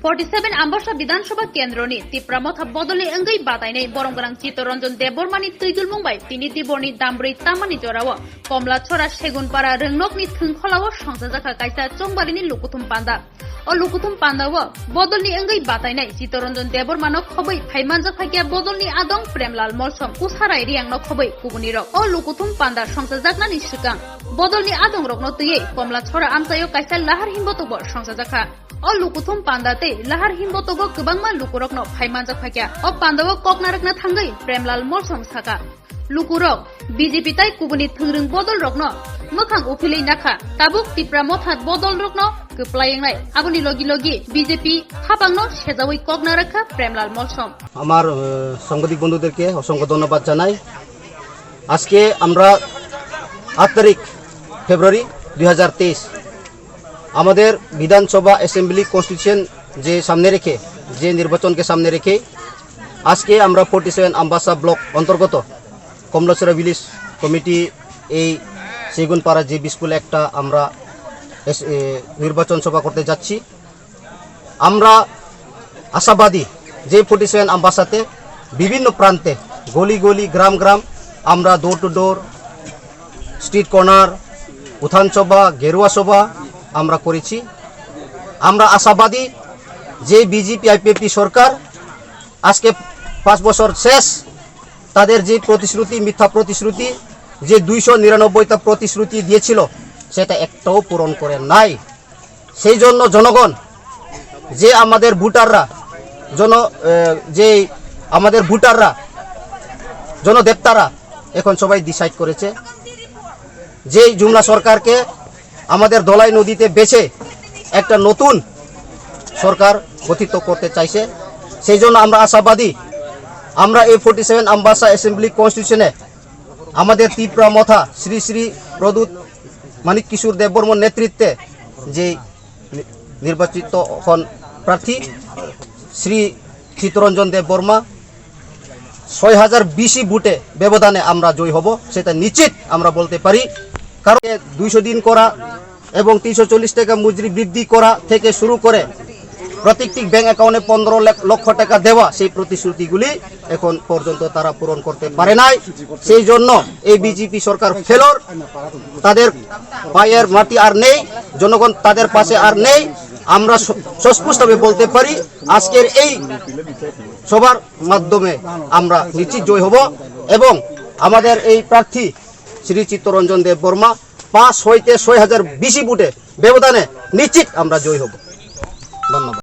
47 आम्बसा विधानसभा केन्द्रनि तिप्रामथा बदलनि अंगै बादायनाय बरंगरां चित्तरंजन देबबर्मानि तैजुल मुंबाय तिनि दिबरनि दामब्रै तामानि जराव कमला छरा सेगुनपारा रोंनकनि थोंखलाव संसाजाखा कायसा चंबारिनि लुकुथुम पान्दा ओ लुकुथुम पान्दाव बदलनि अंगै बादायनाय चित्तरंजन देबबर्मानो खबै फाइमानजा फाइकिया बदलनि आदं प्रेमलाल मलसम कुसाराय रियांनो खबै गुबुनि रक ओ लुकुथुम पान्दा संसाजाकनानि सिगां बदलनि आदं रकनो तैयै कमला छरा आमसायो कायसा लाहार हिम्बतबो संसाजाखा ओ लुकुथुम पान्दाते लाहार हिम्बतबो गोबांमा लुकुरकनो फाइमानजा फाइकिया ओ पान्दाव ककनारकना थांगै प्रेमलाल मलसम साका लुकुरक बीजेपी ताई कुबुनि थोंरों बदल रकनो मोखां उफिलै नाखा ताबुक तिप्रा मथा बदल रकनो गोप्लायंनाय आबुनि लगी लगी बीजेपी हाबांनो सेजावै ककनारका प्रेमलाल मलसम আমার সাংবাদিক বন্ধুদেরকে অসংখ্য ধন্যবাদ জানাই। আজকে আমরা 8 তারিখ ফেব্রুয়ারি 2023 আমাদের বিধানসভা অ্যাসেম্বলি কনস্টিটিউশন যে সামনে রেখে যে নির্বাচনকে সামনে রেখে আজকে আমরা 47 আম্বাসা ব্লক অন্তর্গত কমলাছড়া ভিলেজ কমিটি এই সেগুনপাড়া যে স্কুলে একটা আমরা নির্বাচন সভা করতে যাচ্ছি। আমরা আশাবাদী যে 47 আম্বাসাতে বিভিন্ন প্রান্তে গলি গলি গ্রাম গ্রাম আমরা door to door street corner উত্থান সভা গেরুয়া সভা আমরা করেছি। আমরা আশাবাদী যে বিজেপি আইপিএফটি সরকার আজকে 5 বছর শেষ তাদের যে প্রতিশ্রুতি মিথ্যা প্রতিশ্রুতি যে 299টা প্রতিশ্রুতি দিয়েছিল সেটা একটাও পূরণ করে নাই। সেই জন্য জনগণ যে আমাদের ভোটাররা জনদেবতারা এখন সবাই ডিসাইড করেছে যে জুমলা সরকারকে আমাদের দলাই নদীতে বেছে একটা নতুন সরকার গঠিত করতে চাইছে। সেই জন্য আমরা আশাবাদী আমরা এই 47 আম্বাসা অ্যাসেম্বলি কনস্টিটিউশনে আমাদের তীব্র মথা শ্রী শ্রী প্রদূত মানিক কিশোর দেববর্মন নেতৃত্বে যে নির্বাচিত হন প্রার্থী শ্রী চিত্তরঞ্জন দেববর্মা 6020 ভোটে ব্যবধানে আমরা জয় হব সেটা নিশ্চিত আমরা বলতে পারি। কারণ 200 দিন করা এবং 340 টাকা মজুরি বৃদ্ধি করা থেকে শুরু করে প্রত্যেকটি ব্যাংক অ্যাকাউন্টে 15 লক্ষ টাকা দেওয়া সেই প্রতিশ্রুতিগুলি এখন পর্যন্ত তারা পূরণ করতে পারে নাই। সেই জন্য এই বিজেপি সরকার ফেলর, তাদের পায়ের মাটি আর নেই, জনগণ তাদের পাশে আর নেই। আমরা সুস্পষ্টভাবে বলতে পারি আজকের এই সবার মাধ্যমে আমরা নিশ্চিত জয় হব এবং আমাদের এই প্রার্থী শ্রী চিত্তরঞ্জন দেববর্মা 5 হইতে 6020 ভোটে ব্যবধানে নিশ্চিত আমরা জয় হব। ধন্যবাদ।